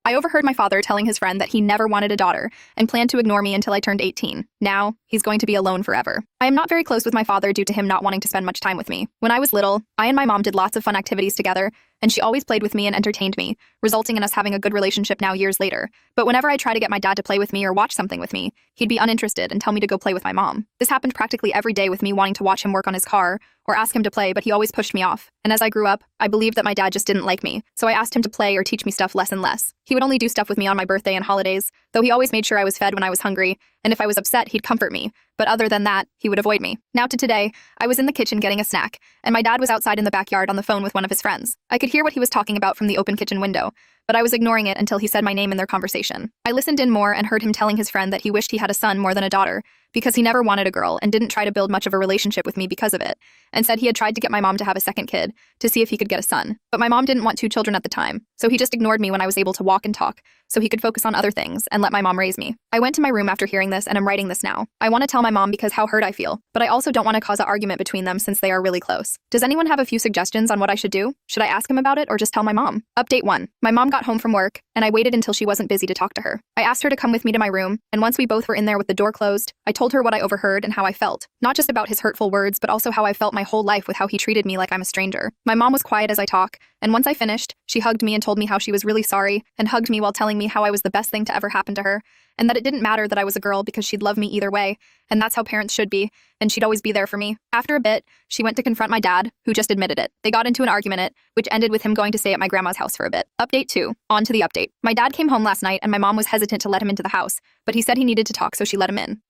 I overheard my father telling his friend that he never wanted a daughter and planned to ignore me until I turned 18. Now, he's going to be alone forever. I am not very close with my father due to him not wanting to spend much time with me. When I was little, I and my mom did lots of fun activities together, and she always played with me and entertained me, resulting in us having a good relationship now years later. But whenever I try to get my dad to play with me or watch something with me, he'd be uninterested and tell me to go play with my mom. This happened practically every day with me wanting to watch him work on his car or ask him to play, but he always pushed me off. And as I grew up, I believed that my dad just didn't like me, so I asked him to play or teach me stuff less and less. He would only do stuff with me on my birthday and holidays, though he always made sure I was fed when I was hungry, and if I was upset, he'd comfort me. But other than that, he would avoid me. Now to today, I was in the kitchen getting a snack, and my dad was outside in the backyard on the phone with one of his friends. I could hear what he was talking about from the open kitchen window, but I was ignoring it until he said my name in their conversation. I listened in more and heard him telling his friend that he wished he had a son more than a daughter, because he never wanted a girl and didn't try to build much of a relationship with me because of it, and said he had tried to get my mom to have a second kid to see if he could get a son. But my mom didn't want 2 children at the time, so he just ignored me when I was able to walk and talk, so he could focus on other things and let my mom raise me. I went to my room after hearing this and am writing this now. I want to tell my mom because how hurt I feel, but I also don't want to cause an argument between them since they are really close. Does anyone have a few suggestions on what I should do? Should I ask him about it or just tell my mom? Update 1. My mom got home from work, and I waited until she wasn't busy to talk to her. I asked her to come with me to my room, and once we both were in there with the door closed, I told her what I overheard and how I felt. Not just about his hurtful words, but also how I felt my whole life with how he treated me like I'm a stranger. My mom was quiet as I talk, and once I finished, she hugged me and told me how she was really sorry, and hugged me while telling me how I was the best thing to ever happen to her, and that it didn't matter that I was a girl because she'd love me either way, and that's how parents should be, and she'd always be there for me. After a bit, she went to confront my dad, who just admitted it. They got into an argument, which ended with him going to stay at my grandma's house for a bit. Update 2. On to the update. My dad came home last night, and my mom was hesitant to let him into the house, but he said he needed to talk, so she let him in.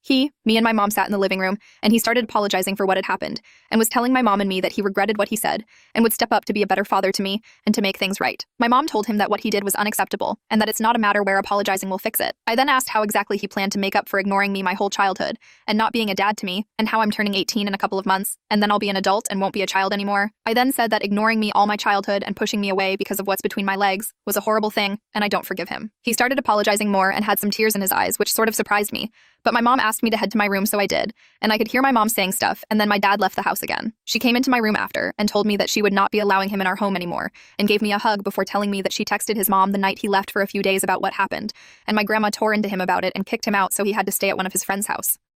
Me and my mom sat in the living room, and he started apologizing for what had happened, and was telling my mom and me that he regretted what he said, and would step up to be a better father to me, and to make things right. My mom told him that what he did was unacceptable, and that it's not a matter where apologizing will fix it. I then asked how exactly he planned to make up for ignoring me my whole childhood, and not being a dad to me, and how I'm turning 18 in a couple of months, and then I'll be an adult and won't be a child anymore. I then said that ignoring me all my childhood and pushing me away because of what's between my legs was a horrible thing, and I don't forgive him. He started apologizing more and had some tears in his eyes, which sort of surprised me, but my mom asked me to head to my room, so I did, and I could hear my mom saying stuff, and then my dad left the house again. She came into my room after and told me that she would not be allowing him in our home anymore, and gave me a hug before telling me that she texted his mom the night he left for a few days about what happened, and my grandma tore into him about it and kicked him out, so he had to stay at one of his friend's house.